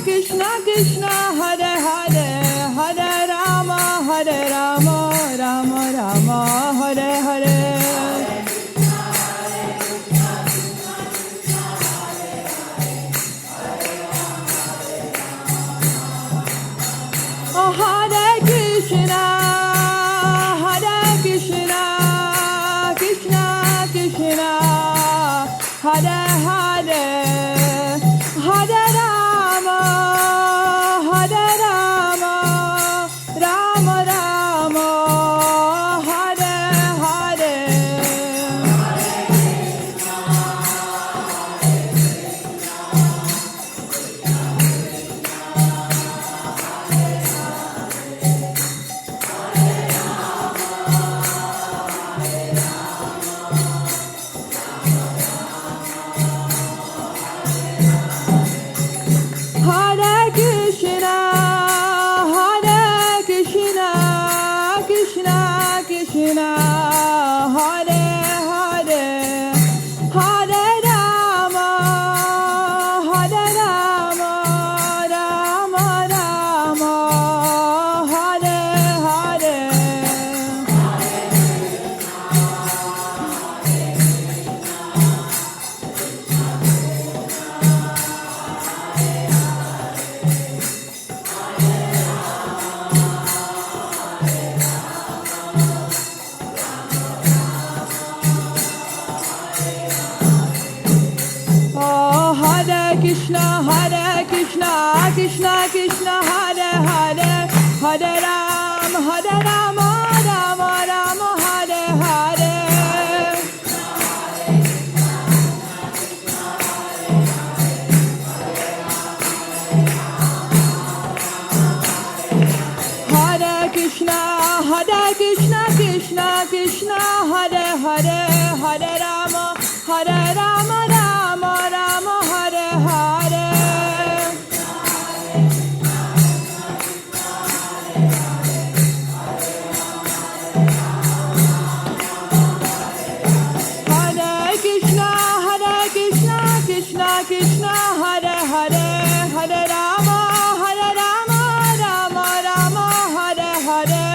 Krishna Krishna Hare Hare Hare Rama Rama Rama Hare Hare Oh Hare Krishna Krishna Krishna Hare Hare Hare Rama Rama Rama Hare Hare Hare Krishna Krishna Krishna Hare Hare Hare Rama Rama Rama Hare Hare Oh Hare Krishna Krishna Krishna Hare Hare Hare Rama Rama Rama Hare Hare Hare Krishna Krishna Krishna Hare Hare Hare Rama Rama Rama Hare Hare Hare Krishna Krishna Krishna Hare Hare Hare Rama Rama Rama Hare Hare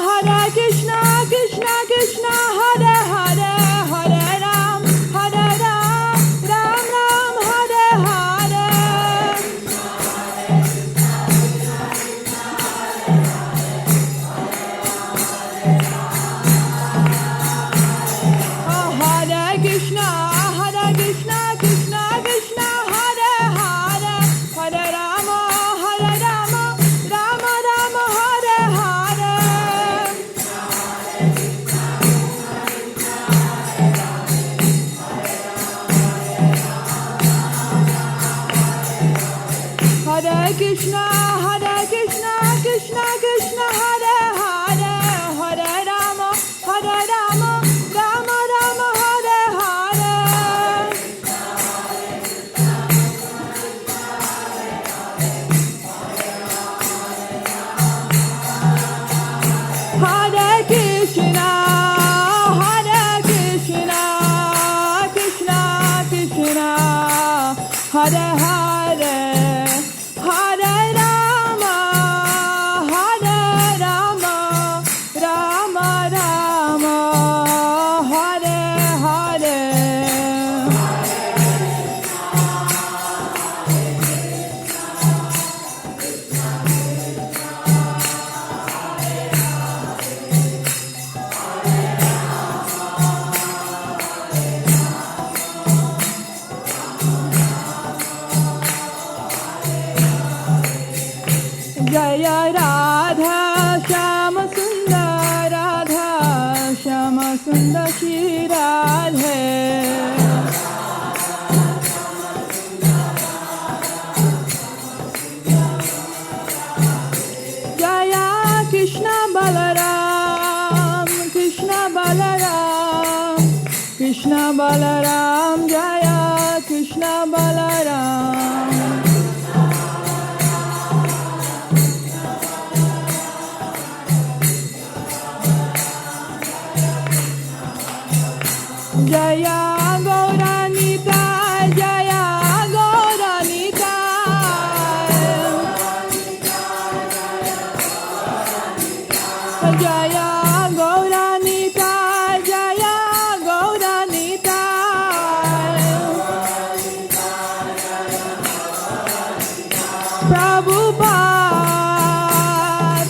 Hare Krishna Krishna Krishna Hare Hare Hare Rama Ram Hare Hare Oh Hare Krishna Krishna Krishna Hare Hare Hare Rama Rama Hare Hare Hare Krishna Krishna Krishna Hare Hare Hare Rama Rama Hare Hare Hare Krishna Krishna Krishna Hare Hare Hare Rama Rama Rama Hare Hare Jaya Radha Shama Sundar Shri Radhe Jaya Krishna Balaram Jaya Krishna Balaram Jaya Gauranitai, Jaya Gauranitai. Jaya Gauranitai, Jaya Gauranitai. Prabhupada,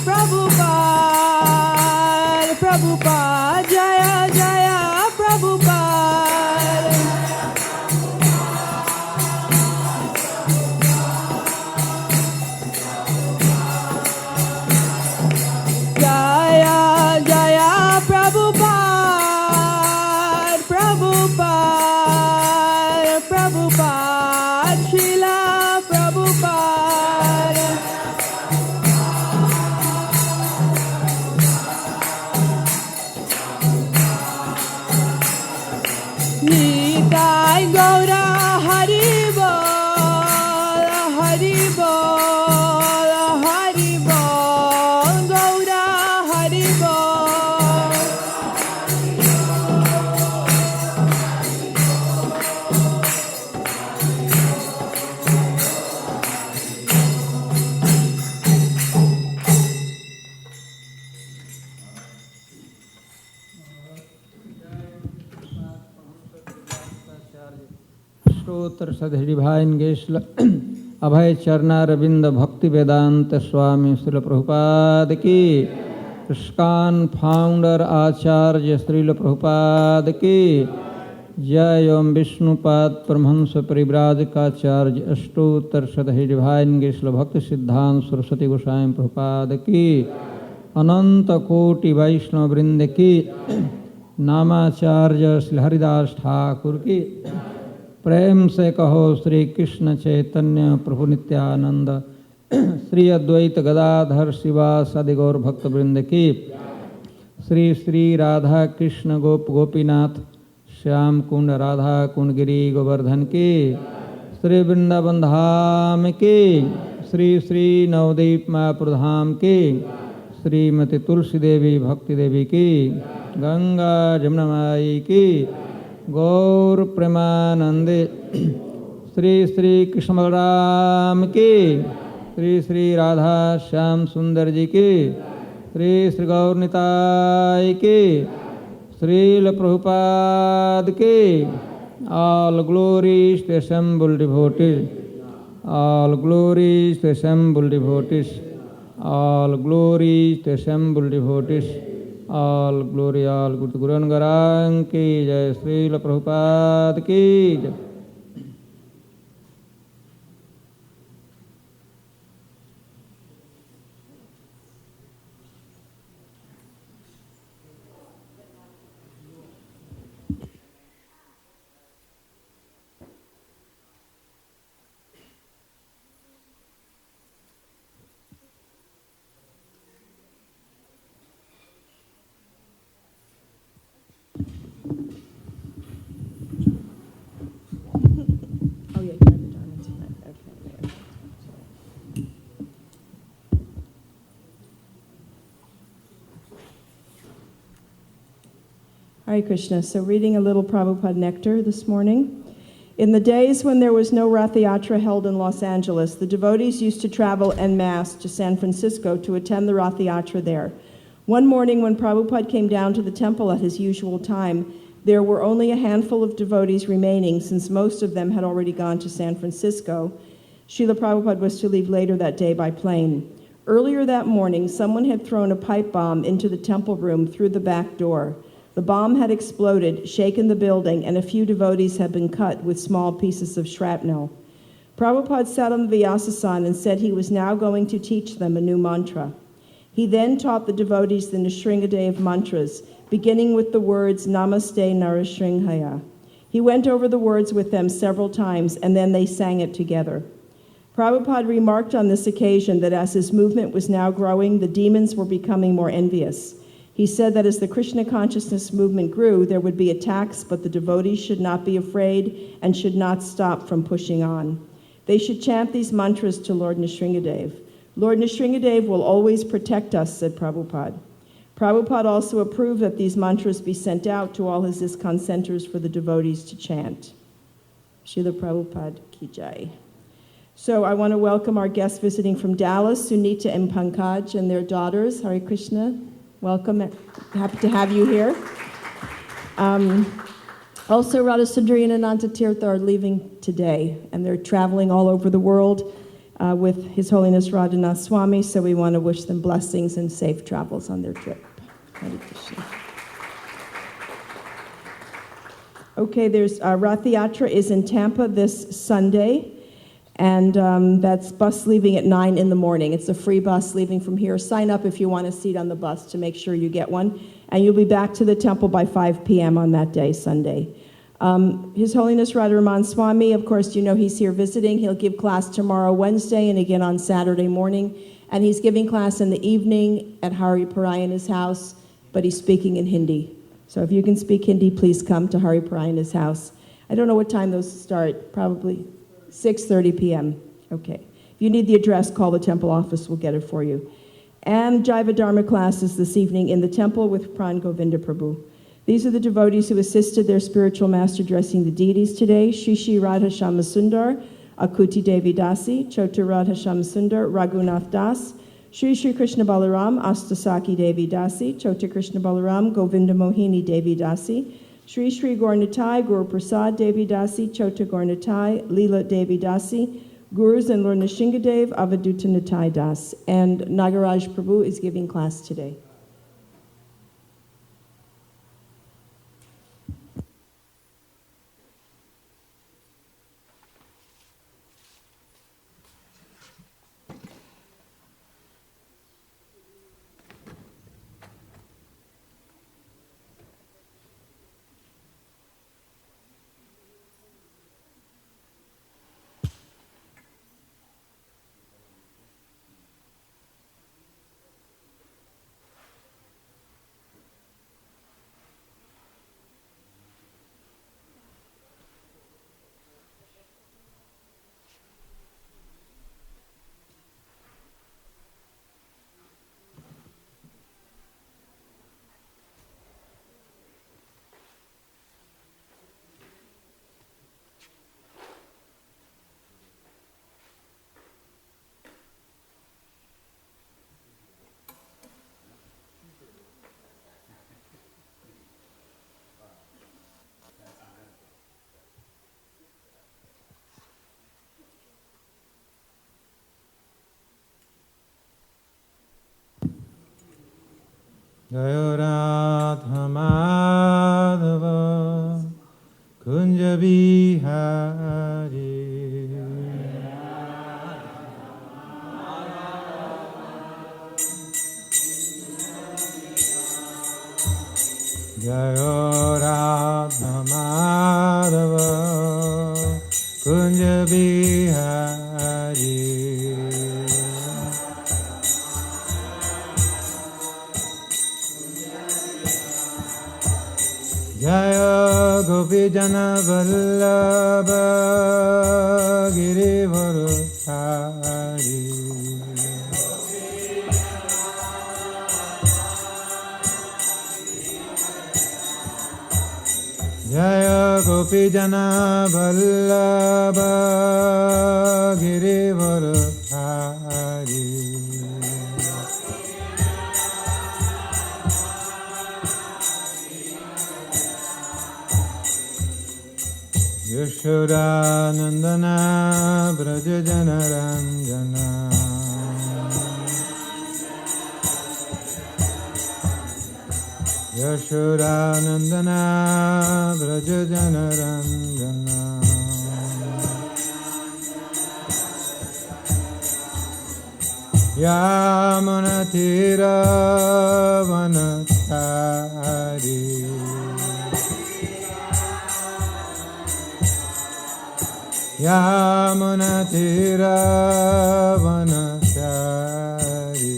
Prabhupada, Prabhupada, Jaya Jaya Prabhupada. Jaya Jaya Prabhupada, Prabhupada, Prabhupada, Srila Prabhupada. Nitai Gaura Hari Bol, Hari Bol, Hari Bol, Gaura Hari Bol. स्तोत्र सदहिभाइन गेश्ल अभय चरणारविंद भक्ति वेदांत स्वामी श्रील प्रभुपाद की। ISKCON founder आचार्य श्रील प्रभुपाद की जय। ओम विष्णुपाद परमहंस परिव्राजकाचार्य अष्टोत्तर सदहिभाइन गेश्ल भक्ति सिद्धांत सरस्वती गोसाई प्रभुपाद की। अनंत कोटि वैष्णव वृंद की। नामाचार्य श्री हरिदास ठाकुर की। प्रेम से कहो श्री कृष्ण चैतन्य प्रभु नित्यानंद श्री अद्वैत गदाधर शिवासादि गौर भक्त वृंद की। श्री श्री राधा कृष्ण गोप गोपीनाथ श्याम कुंड राधा कुंड गिरी गोवर्धन की। श्री वृंदावन धाम की। श्री श्री नवदीप मायापुर धाम की। श्रीमती तुलसी देवी भक्ति देवी की। गंगा जमुना माई की। गौर प्रेमानंदे श्री श्री कृष्ण बलराम की। श्री श्री राधा श्याम सुंदर जी की। श्री श्री गौर निताई की। श्रील प्रभुपाद की। All glories to assembled devotees. All glories to assembled devotees. All glories to assembled devotees. All glory, all good Guru Garang की जय। श्रील प्रभुपाद की जय। Hare Krishna. So reading a little Prabhupada nectar this morning. In the days when there was no Rath Yatra held in Los Angeles, the devotees used to travel en masse to San Francisco to attend the Rath Yatra there. One morning when Prabhupada came down to the temple at his usual time, there were only a handful of devotees remaining since most of them had already gone to San Francisco. Srila Prabhupada was to leave later that day by plane. Earlier that morning, someone had thrown a pipe bomb into the temple room through the back door. The bomb had exploded, shaken the building, and a few devotees had been cut with small pieces of shrapnel. Prabhupada sat on the Vyasasana and said he was now going to teach them a new mantra. He then taught the devotees the Nrsingadev mantras, beginning with the words Namaste Narasringhaya. He went over the words with them several times, and then they sang it together. Prabhupada remarked on this occasion that as his movement was now growing, the demons were becoming more envious. He said that as the Krishna consciousness movement grew, there would be attacks, but the devotees should not be afraid and should not stop from pushing on. They should chant these mantras to Lord Nrsingadev. Lord Nrsingadev will always protect us, said Prabhupada. Prabhupada also approved that these mantras be sent out to all his ISKCON centers for the devotees to chant. Srila Prabhupada ki jai. So I want to welcome our guests visiting from Dallas, Sunita and Pankaj, and their daughters. Hare Krishna. Welcome. Happy to have you here. Also, Radha Sundari and Ananta Tirtha are leaving today, and they're traveling all over the world with His Holiness Radhanath Swami, so we want to wish them blessings and safe travels on their trip. Hare Krishna. Okay, there's Rath Yatra is in Tampa this Sunday, and that's bus leaving at 9 in the morning. It's a free bus leaving from here. Sign up if you want a seat on the bus to make sure you get one, and you'll be back to the temple by 5 p.m. on that day, Sunday. His Holiness Radharaman Swami, of course, you know he's here visiting. He'll give class tomorrow, Wednesday, and again on Saturday morning. And he's giving class in the evening at Hari Parayana's house, but he's speaking in Hindi. So if you can speak Hindi, please come to Hari Parayana's house. I don't know what time those start, probably 6:30 p.m. Okay. If you need the address, call the temple office. We'll get it for you. And Jaiva Dharma classes this evening in the temple with Pran Govinda Prabhu. These are the devotees who assisted their spiritual master dressing the deities today. Shri Shri Radha Shama Sundar, Akuti Devi Dasi, Chota Radha Shama Sundar, Raghunath Das, Shri Shri Krishna Balaram, Astasaki Devi Dasi, Chota Krishna Balaram, Govinda Mohini Devi Dasi, Shri Shri Gaurnatai, Guru Prasad Devi Dasi, Chota Gaurnatai, Leela Devi Dasi, Gurus and Lord Nishingadev, Avaduta Natai Das. And Nagaraj Prabhu is giving class today. Jaya Radha Madhava Kunja Bihari Jaya Radha Madhava Kunja Bihari Jaya Gopi Jana Vallabha Girivara-hari Jaya Gopi Jana Vallabha Girivara-hari Yashodanandana Braja Janaranjana Yashodanandana Braja Janaranjana Yamunatira Vanatari Yamunatira Vanachari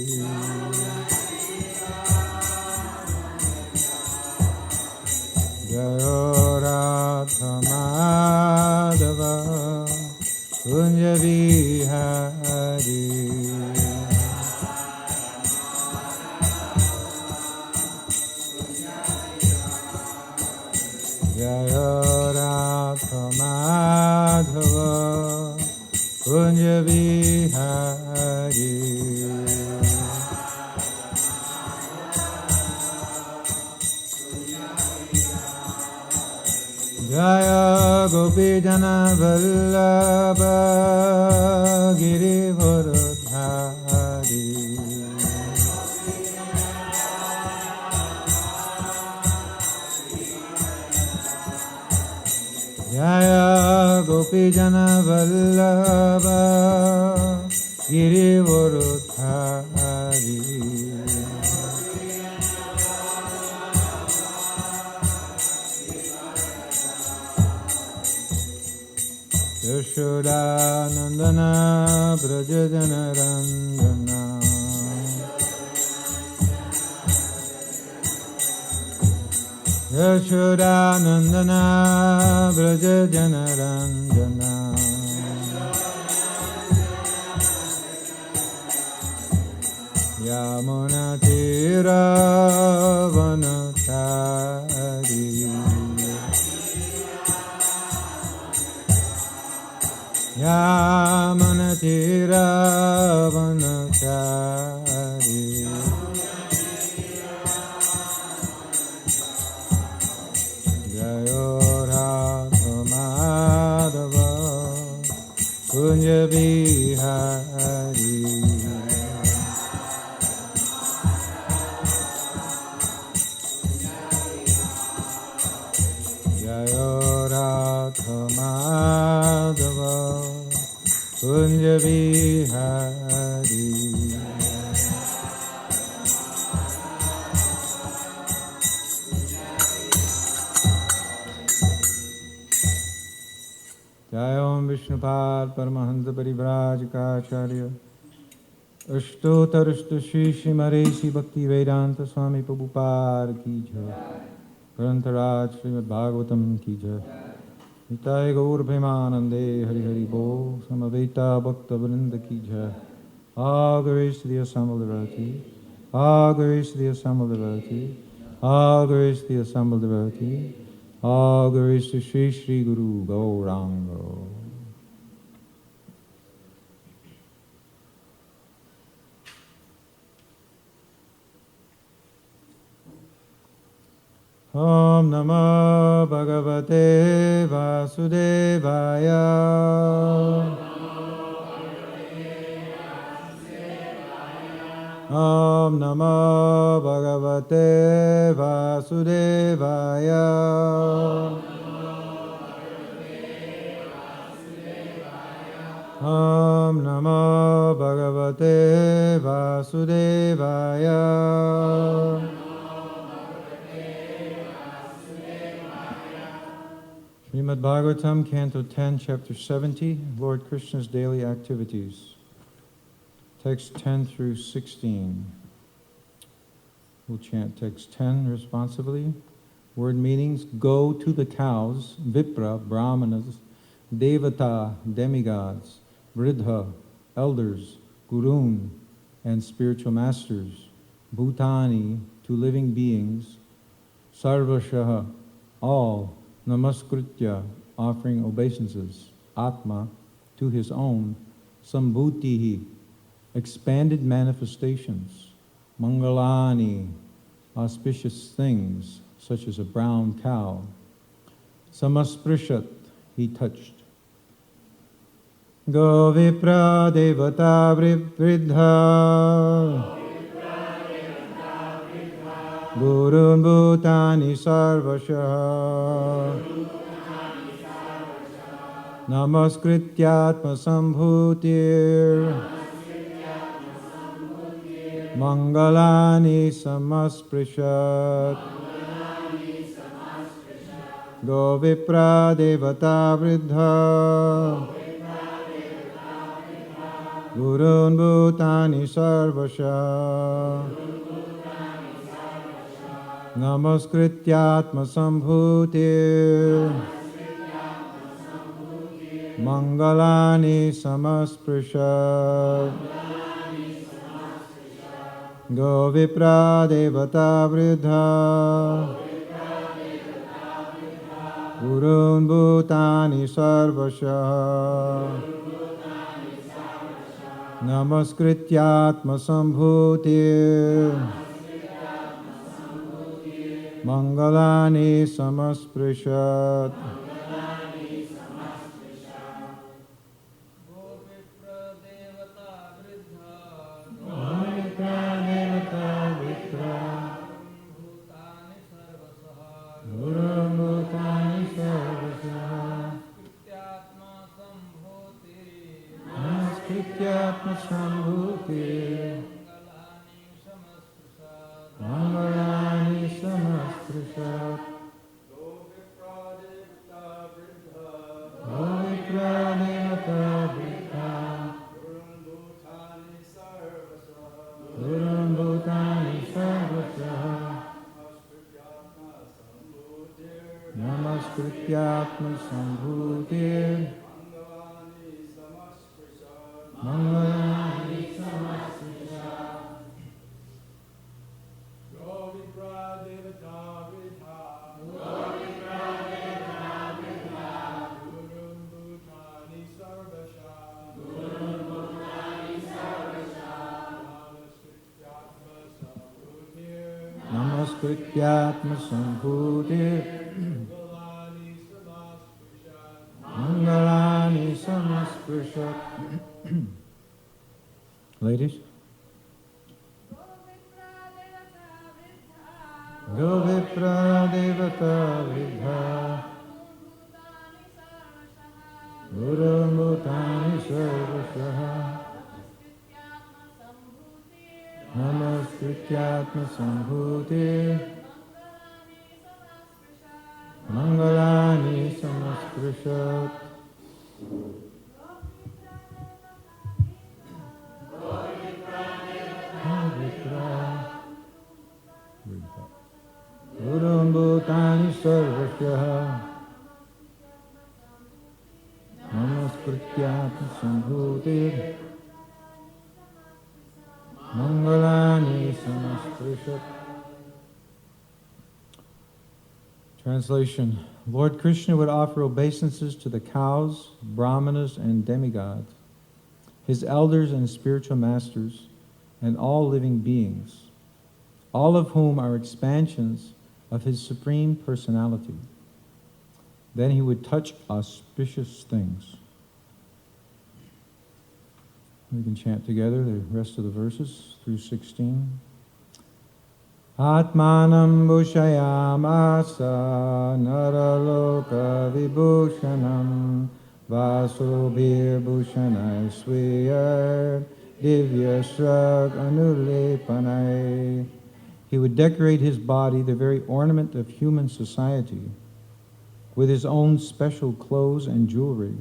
Jaya Radha Madhava Kunja Bihari Jaya Radha Madhava Kunja Vihari Jaya Gopi Jana Vallabha Girivardhari Jaya Gopi Jana Vallabha Girivardhari Yashoda Nandana Brajadana Randana Yashoda Nandana Brajadana Randana Yamuna Tira Vanutari Yamuna Tira Vanutari Jayo Radha Madhava Kunja Vihari Jayo Radha Madhava Kunja Vihari Jai Om Vishnupad Paramahansa Parivrajakacharya Ashtotarashta Shri Shri Bhakti Vedanta Swami Prabhupada Ki Jai Grantaraj Srimad Bhagavatam Ki Jai Nitai Gaur Bhimanande Hari Hari Bol Samaveta Bhakta Vrinda Ki Jai All grace to the assembled devotee All grace to the assembled devotee All grace to the assembled devotee All grace to Sri Sri Guru Gauranga. Om Namo Bhagavate Vasudevaya. Om Namo Bhagavate Vasudevaya. Om Namo Bhagavate Vasudevaya. Srimad Bhagavatam, Canto 10, Chapter 70, Lord Krishna's Daily Activities. Text 10 through 16. We'll chant text 10 responsibly. Word meanings: go to the cows, Vipra, Brahmanas, Devata, demigods, Vridha, elders, Gurun, and spiritual masters, Bhutani, to living beings, Sarvashaha, all, Namaskritya, offering obeisances, Atma, to his own, Sambhutihi, expanded manifestations, Mangalani, auspicious things, such as a brown cow, Samasprishat, he touched. Go Vipra Devata Vridha Gurun Bhutani Sarvashaha Namaskrityatma Sambhutir Mangalani Samasprishat Go Vipra Devata Vridha Gurun Bhutani Sarvasha Namaskrityatma Sambhutir Mangalani Samasprishat Go Vipra Devata Vridha Gurun Bhutani Sarvasha Namaskrityatma Sambhuti Mangalani Samasprishat Namaskrityatma Sambhuti Mangalani Samasprishat Pradevata Vriddha Gurun Bhutani Sarvasya Namaskrityatma Sambhutir Mangalani Samasprishat Namaskrityatma Sambhutir Mangalani Samasprishat. Ladies. Go Vipra Devata Vidha Gurun Bhutani Sarvashaha Namaskrityatma Sambhuti Mangalani Samasprishat. Gurun Bhutani Sarvasya Namaskrityatma Sambhuti Mangalani Samasprishat. Translation. Lord Krishna would offer obeisances to the cows, brahmanas, and demigods, his elders and spiritual masters, and all living beings, all of whom are expansions of his supreme personality. Then he would touch auspicious things. We can chant together the rest of the verses through 16. Atmanam bhushayamasa naraloka vibhushanam vasubhir bhushanai swiyar divya shrag anulepanai. He would decorate his body, the very ornament of human society, with his own special clothes and jewelry,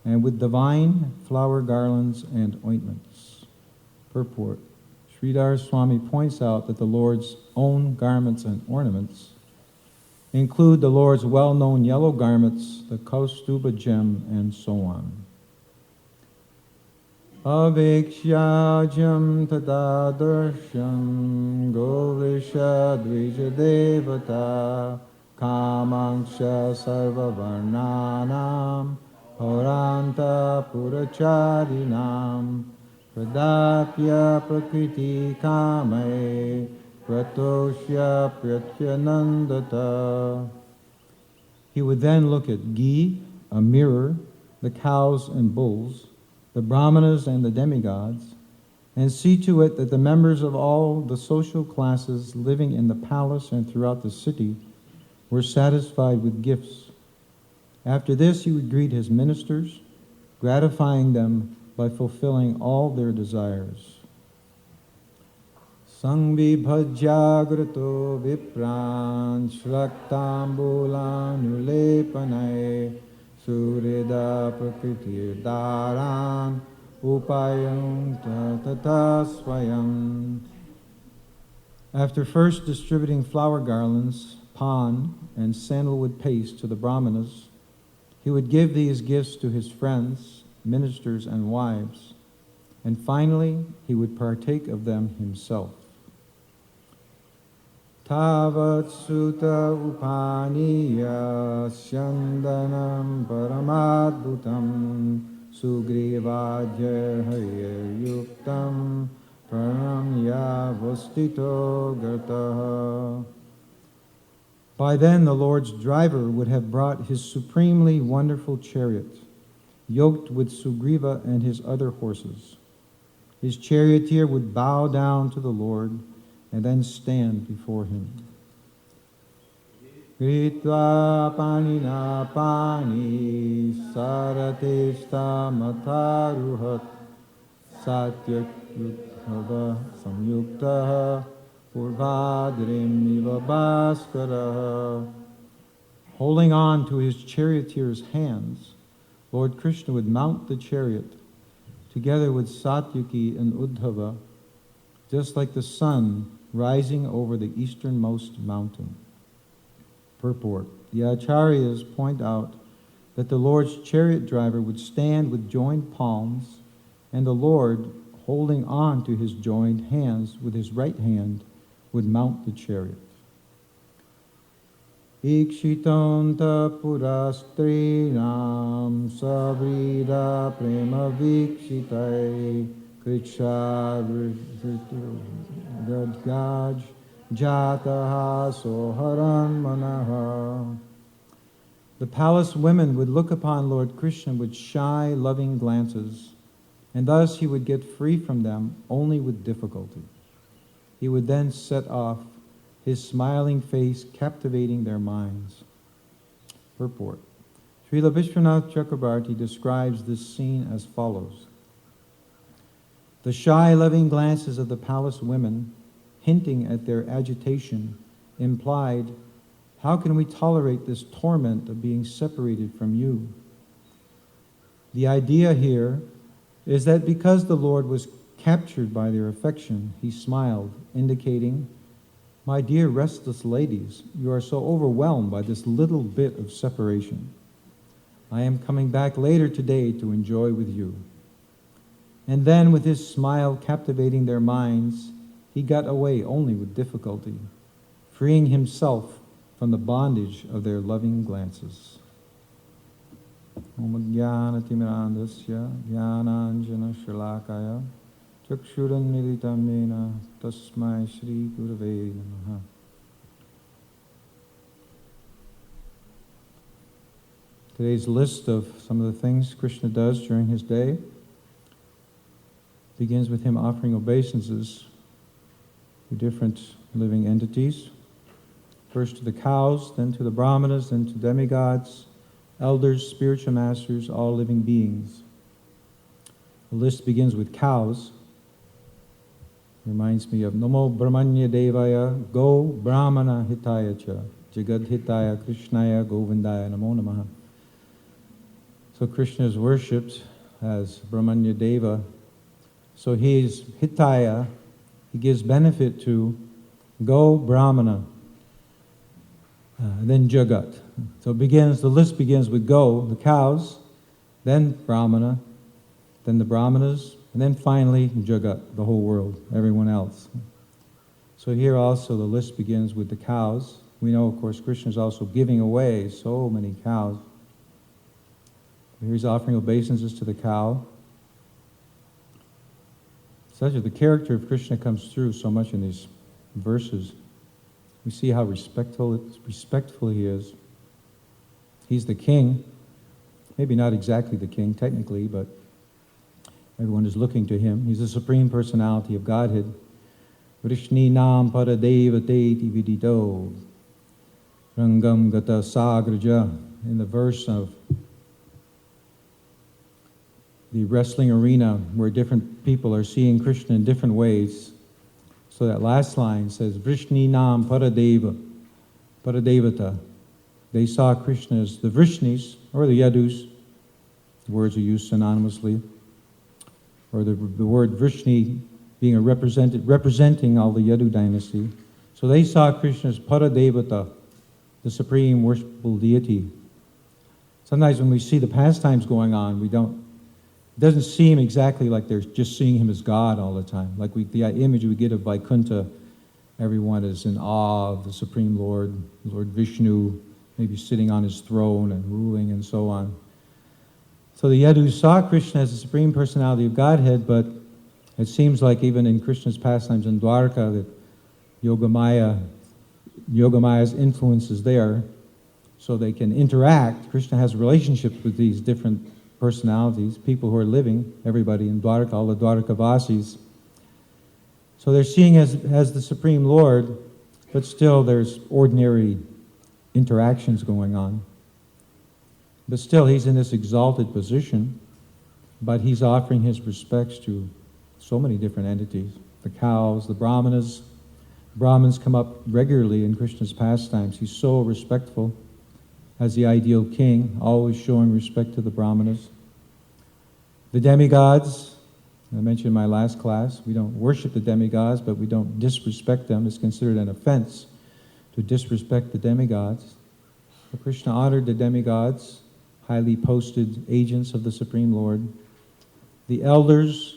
and with divine flower garlands and ointments. Purport. Sridhar Swami points out that the Lord's own garments and ornaments include the Lord's well-known yellow garments, the Kaustuba gem, and so on. Avikshajam tadadarsham govisha dvija devata kamangsha sarvavarnanam horanta puracharinam pradapya prakriti kame pratoshya pratyanandata. He would then look at ghee, a mirror, the cows and bulls, the brahmanas and the demigods, and see to it that the members of all the social classes living in the palace and throughout the city were satisfied with gifts. After this, he would greet his ministers, gratifying them by fulfilling all their desires. Sangvibhajyagrato vipran shraktambulanulepane surida prakritir daran upayam tata swayam. After first distributing flower garlands, pan, and sandalwood paste to the brahmanas, he would give these gifts to his friends, ministers, and wives, and finally he would partake of them himself. Tavat Sutta Upaniya Syandanam Paramadbhutam Sugrivajya Hare Yuktam Pranamya Vostito Gataha. By then the Lord's driver would have brought his supremely wonderful chariot, yoked with Sugriva and his other horses. His charioteer would bow down to the Lord and then stand before him. Kritva panina pani sarateshta mataruhat satyakruthava samyuktaha purvadrim iva bhaskara. Holding on to his charioteer's hands, Lord Krishna would mount the chariot together with Satyaki and Uddhava, just like the sun rising over the easternmost mountain. Purport. The Acharyas point out that the Lord's chariot driver would stand with joined palms, and the Lord, holding on to his joined hands with his right hand, would mount the chariot. Ikshitanta purastrinam savrida prema vikshitai kricha gadgaj jataha soharan manaha. The palace women would look upon Lord Krishna with shy, loving glances, and thus he would get free from them only with difficulty. He would then set off, his smiling face captivating their minds. Purport. Srila Vishwanath Chakrabarti describes this scene as follows. The shy, loving glances of the palace women, hinting at their agitation, implied, how can we tolerate this torment of being separated from you? The idea here is that because the Lord was captured by their affection, he smiled, indicating, my dear restless ladies, you are so overwhelmed by this little bit of separation. I am coming back later today to enjoy with you. And then, with his smile captivating their minds, he got away only with difficulty, freeing himself from the bondage of their loving glances. Om Jnana Timirandasya Jnananjana Shalakaya Chakshuran Militam Mena Tasmai Shri Gurave Namaha. Today's list of some of the things Krishna does during his day begins with him offering obeisances to different living entities. First to the cows, then to the brahmanas, then to demigods, elders, spiritual masters, all living beings. The list begins with cows. Reminds me of Namo Brahmanya Devaya Go Brahmana Hitaya Cha Jagad Hitaya Krishnaya Govindaya Namo Namaha. So Krishna is worshipped as Brahmanya Deva. So he is Hitaya, he gives benefit to Go Brahmana, then Jagat. So the list begins with Go, the cows, then Brahmana, then the Brahmanas, and then finally Jagat, the whole world, everyone else. So here also the list begins with the cows. We know, of course, Krishna is also giving away so many cows. Here he's offering obeisances to the cow. Such as the character of Krishna comes through so much in these verses. We see how respectful he is. He's the king. Maybe not exactly the king, technically, but everyone is looking to him. He's the supreme personality of Godhead. Vrishni nam paradevate vidito rangam gata sagraja. In the verse of the wrestling arena where different people are seeing Krishna in different ways. So that last line says, Vrishni nam paradevata. They saw Krishna as the Vrishnis, or the Yadus. The words are used synonymously. Or the word Vrishni being representing all the Yadu dynasty. So they saw Krishna as Paradevata, the supreme worshipful deity. Sometimes when we see the pastimes going on, it doesn't seem exactly like they're just seeing him as God all the time. Like the image we get of Vaikuntha everyone is in awe of the Supreme Lord, Lord Vishnu, maybe sitting on his throne and ruling and so on. So the Yadus saw Krishna as the Supreme Personality of Godhead, but it seems like even in Krishna's pastimes in Dwarka that Yogamaya's influence is there, so they can interact. Krishna has relationships with these different personalities, people who are living, everybody in Dwarka, all the Dwarkavasis. So they're seeing as the Supreme Lord, but still there's ordinary interactions going on. But still he's in this exalted position, but he's offering his respects to so many different entities. The cows, the Brahmanas. Brahmins come up regularly in Krishna's pastimes. He's so respectful as the ideal king, always showing respect to the Brahmanas. The demigods, I mentioned in my last class, we don't worship the demigods, but we don't disrespect them. It's considered an offense to disrespect the demigods. But Krishna honored the demigods, highly posted agents of the Supreme Lord. The elders,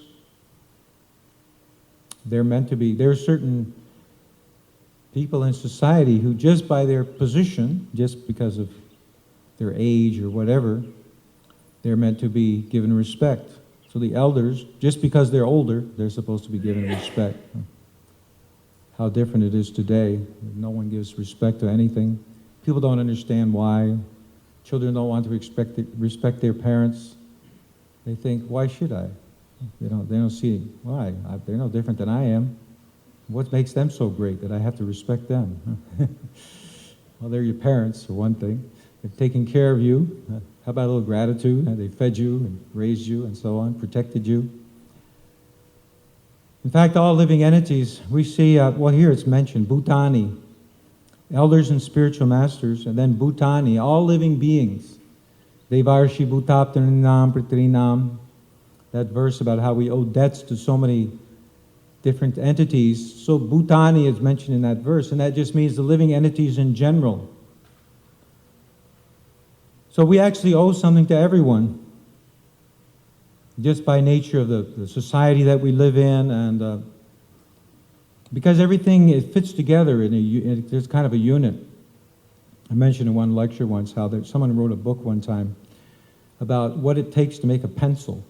there are certain people in society who just by their position, just because of their age or whatever, they're meant to be given respect. So the elders, just because they're older, they're supposed to be given respect. How different it is today. No one gives respect to anything. People don't understand why. Children don't want to respect their parents. They think, why should I? They don't see why. They're no different than I am. What makes them so great that I have to respect them? Well, they're your parents, for one thing. They've taken care of you. How about a little gratitude? They fed you and raised you and so on, protected you. In fact, all living entities, we see, here it's mentioned, Bhutani, elders and spiritual masters, and then Bhutani, all living beings. Devarshi Bhutaptaninam Pritrinam, that verse about how we owe debts to so many different entities. So Bhutani is mentioned in that verse, and that just means the living entities in general. So we actually owe something to everyone, just by nature of the society that we live in, and because everything it fits together there's kind of a unit. I mentioned in one lecture once how someone wrote a book one time about what it takes to make a pencil.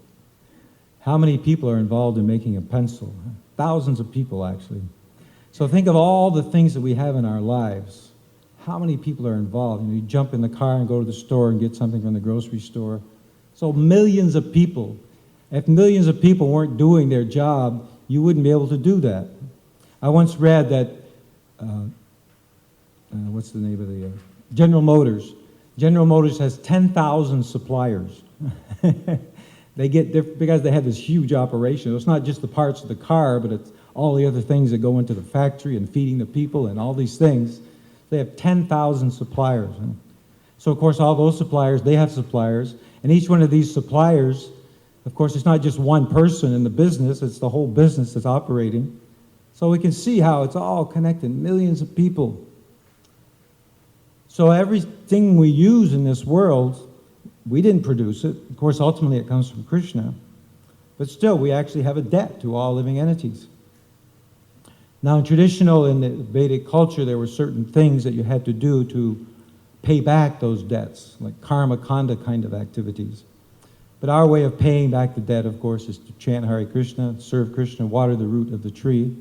How many people are involved in making a pencil? Thousands of people, actually. So think of all the things that we have in our lives. How many people are involved? You jump in the car and go to the store and get something from the grocery store. So millions of people. If millions of people weren't doing their job, you wouldn't be able to do that. I once read that, what's the name of the, General Motors. General Motors has 10,000 suppliers. They get because they have this huge operation. It's not just the parts of the car, but it's all the other things that go into the factory and feeding the people and all these things. They have 10,000 suppliers. So, of course, all those suppliers, they have suppliers. And each one of these suppliers, of course, it's not just one person in the business. It's the whole business that's operating. So we can see how it's all connected, millions of people. So everything we use in this world, we didn't produce it. Of course, ultimately it comes from Krishna. But still, we actually have a debt to all living entities. Now, in the Vedic culture, there were certain things that you had to do to pay back those debts, like karma kanda kind of activities. But our way of paying back the debt, of course, is to chant Hare Krishna, serve Krishna, water the root of the tree,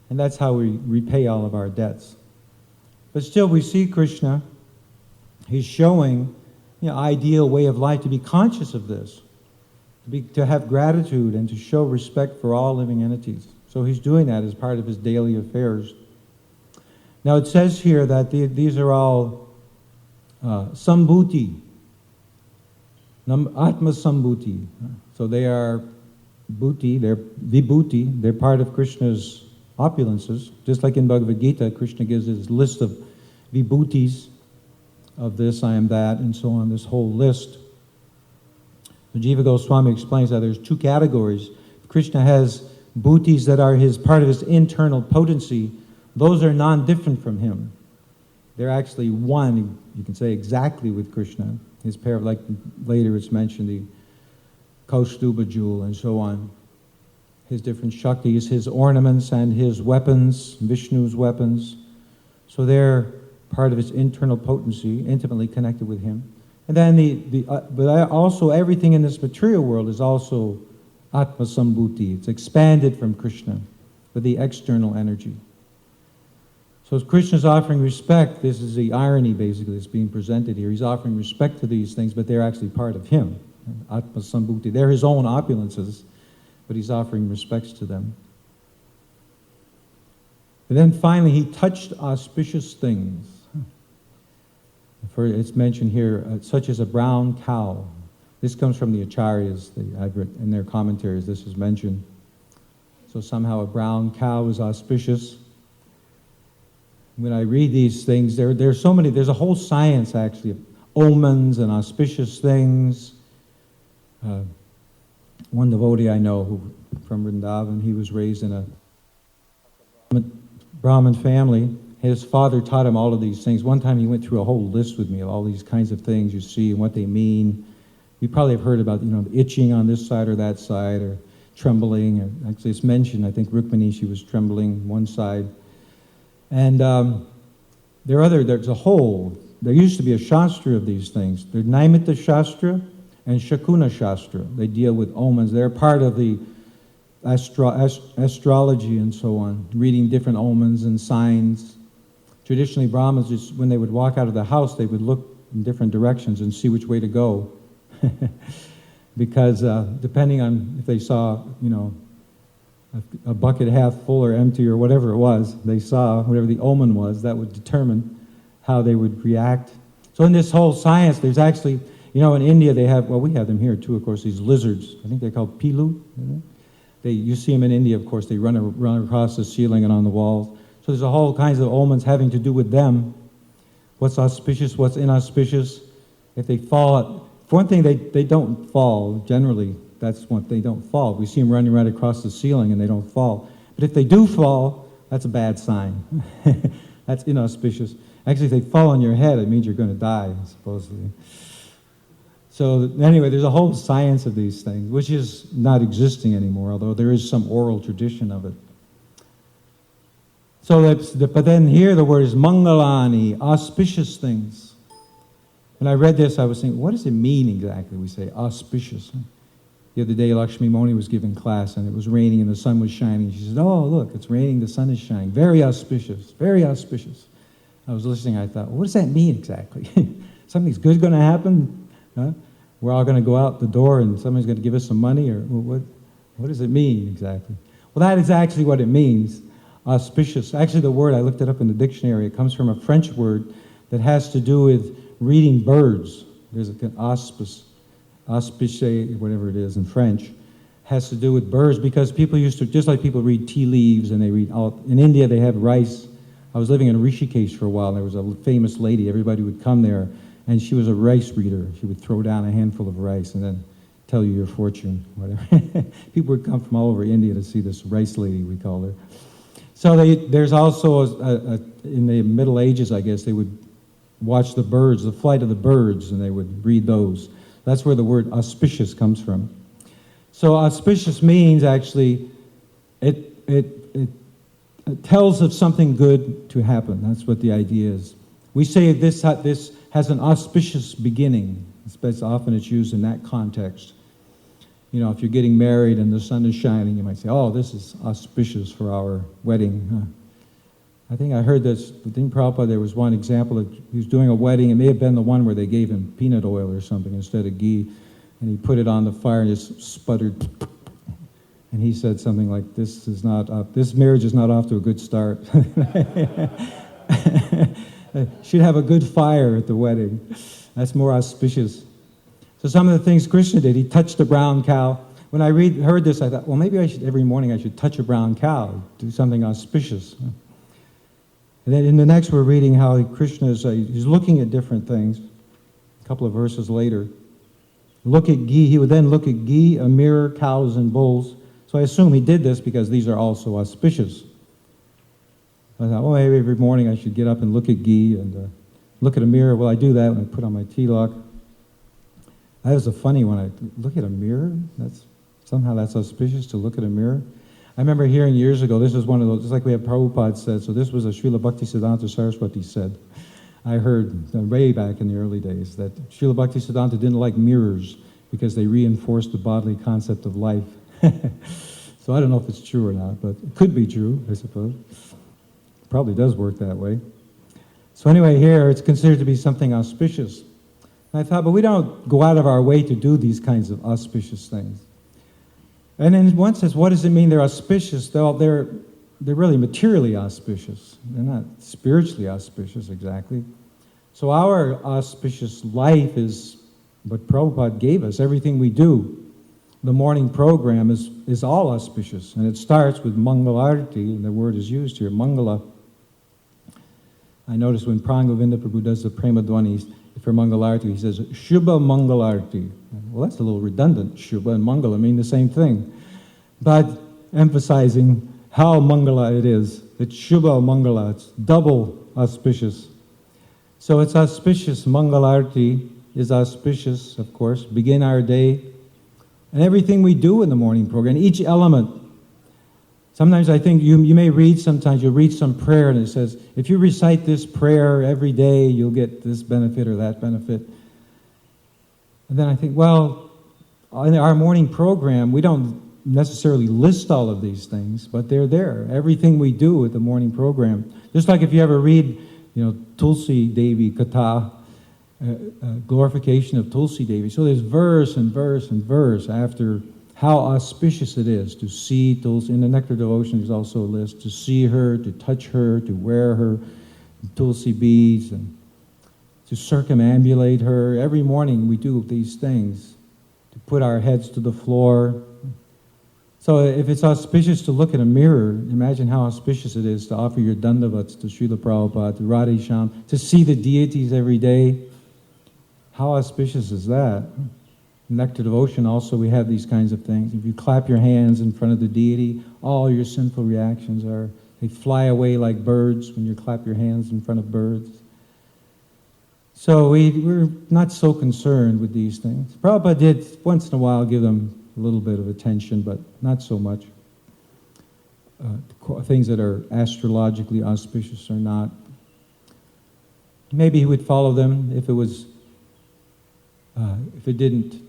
and that's how we repay all of our debts. But still, we see Krishna, he's showing ideal way of life, to be conscious of this, to have gratitude and to show respect for all living entities. So he's doing that as part of his daily affairs. Now it says here that these are all sambhuti, atma sambhuti. So they are bhuti, they're vibhuti, they're part of Krishna's opulences. Just like in Bhagavad Gita, Krishna gives his list of vibhutis, of this, I am that, and so on, this whole list. Jiva Goswami explains that there's two categories. Krishna has bhutis that are part of his internal potency. Those are non-different from him. They're actually one, you can say, exactly with Krishna. His pair of, like later it's mentioned, the Kaustuba jewel and so on. his different Shaktis, his ornaments and his weapons, Vishnu's weapons. So they're part of his internal potency, intimately connected with him. And then also everything in this material world is also Atma Sambhuti. It's expanded from Krishna with the external energy. So as Krishna's offering respect, this is the irony basically that's being presented here. He's offering respect to these things, but they're actually part of him. Atma Sambhuti. They're his own opulences, but he's offering respects to them. And then finally, he touched auspicious things. It's mentioned here, such as a brown cow. This comes from the Acharyas. I've read in their commentaries, this is mentioned. So somehow a brown cow is auspicious. When I read these things, there's so many, there's a whole science actually of omens and auspicious things. One devotee I know from Vrindavan, he was raised in a Brahmin family. His father taught him all of these things. One time he went through a whole list with me of all these kinds of things you see and what they mean. You probably have heard about, the itching on this side or that side, or trembling. Or actually, it's mentioned, I think Rukmini, she was trembling one side. And there's a whole, there used to be a shastra of these things. There's Naimita Shastra and Shakuna Shastra. They deal with omens. They're part of the astrology and so on, reading different omens and signs. Traditionally, Brahmins, just when they would walk out of the house, they would look in different directions and see which way to go. Because depending on if they saw, a bucket half full or empty or whatever it was, they saw, whatever the omen was, that would determine how they would react. So in this whole science, there's actually, in India they have, we have them here too, of course, these lizards. I think they're called pilu. You see them in India, of course, they run across the ceiling and on the walls. So there's a whole kinds of omens having to do with them. What's auspicious, what's inauspicious. If they fall, for one thing, they don't fall, generally. That's what they don't fall. We see them running right across the ceiling and they don't fall. But if they do fall, that's a bad sign. That's inauspicious. Actually, if they fall on your head, it means you're going to die, supposedly. So anyway, there's a whole science of these things, which is not existing anymore, although there is some oral tradition of it. So but then here the word is mangalani, auspicious things. When I read this, I was thinking, what does it mean exactly? We say auspicious. The other day, Lakshmi Moni was giving class, and it was raining, and the sun was shining. She said, "Oh, look, it's raining, the sun is shining. Very auspicious, very auspicious." I was listening, I thought, what does that mean exactly? Something's good going to happen? Huh? We're all going to go out the door, and somebody's going to give us some money? Or what does it mean exactly? Well, that is actually what it means, auspicious. Actually, the word, I looked it up in the dictionary. It comes from a French word that has to do with reading birds. There's an auspice, whatever it is in French, has to do with birds, because people used to, just like people read tea leaves and they read, in India they have rice. I was living in Rishikesh for a while, and there was a famous lady, everybody would come there, and she was a rice reader. She would throw down a handful of rice and then tell you your fortune, whatever. People would come from all over India to see this rice lady, we call her. So there's also, in the Middle Ages, I guess, they would watch the birds, the flight of the birds, and they would read those. That's where the word auspicious comes from. So auspicious means actually, it tells of something good to happen. That's what the idea is. We say this has an auspicious beginning. Often it's used in that context. If you're getting married and the sun is shining, you might say, "Oh, this is auspicious for our wedding." I think I heard this, I think Prabhupada, there was one example that he was doing a wedding. It may have been the one where they gave him peanut oil or something instead of ghee, and he put it on the fire and just sputtered. And he said something like, this marriage is not off to a good start. Should have a good fire at the wedding. That's more auspicious. So some of the things Krishna did, he touched a brown cow. When I heard this, I thought, well, maybe every morning I should touch a brown cow, do something auspicious. And then in the next, we're reading how Krishna he's looking at different things. A couple of verses later, look at ghee. He would then look at ghee, a mirror, cows, and bulls. So I assume he did this because these are also auspicious. I thought, well, maybe every morning I should get up and look at ghee and look at a mirror. Well, I do that when I put on my tilak. That was a funny one. I look at a mirror. That's Somehow that's auspicious to look at a mirror. I remember hearing years ago, this was one of those, just like we have Prabhupada said, so this was a Srila Bhaktisiddhanta Saraswati said. I heard way back in the early days that Srila Bhaktisiddhanta didn't like mirrors because they reinforced the bodily concept of life. So I don't know if it's true or not, but it could be true, I suppose. Probably does work that way. So anyway, here it's considered to be something auspicious. And I thought, but we don't go out of our way to do these kinds of auspicious things. And in one sense, what does it mean they're auspicious? They're really materially auspicious. They're not spiritually auspicious exactly. So our auspicious life is what Prabhupada gave us. Everything we do, the morning program is all auspicious. And it starts with Mangalarti, and the word is used here, Mangala. I notice when Prangovinda Prabhu does the Prema Dhwanis for Mangalarti, he says, Shubha Mangalarti. Well, that's a little redundant. Shubha and Mangala mean the same thing. But emphasizing how Mangala it is. It's Shubha Mangala. It's double auspicious. So it's auspicious. Mangalarti is auspicious, of course. Begin our day. And everything we do in the morning program, each element. Sometimes I think you may read, sometimes you'll read some prayer and it says, if you recite this prayer every day, you'll get this benefit or that benefit. And then I think, well, in our morning program, we don't necessarily list all of these things, but they're there. Everything we do at the morning program. Just like if you ever read, Tulsi Devi Katha, glorification of Tulsi Devi. So there's verse and verse and verse after how auspicious it is to see Tulsi. In the Nectar Devotion, there's also a list to see her, to touch her, to wear her Tulsi beads, and to circumambulate her. Every morning we do these things, to put our heads to the floor. So if it's auspicious to look in a mirror, imagine how auspicious it is to offer your dandavats to Srila Prabhupada, to Radhesham, to see the deities every day. How auspicious is that? In Nectar Devotion also we have these kinds of things. If you clap your hands in front of the deity, all your sinful reactions they fly away like birds when you clap your hands in front of birds. So we're not so concerned with these things. Prabhupada did once in a while give them a little bit of attention, but not so much. Things that are astrologically auspicious or not. Maybe he would follow them if it didn't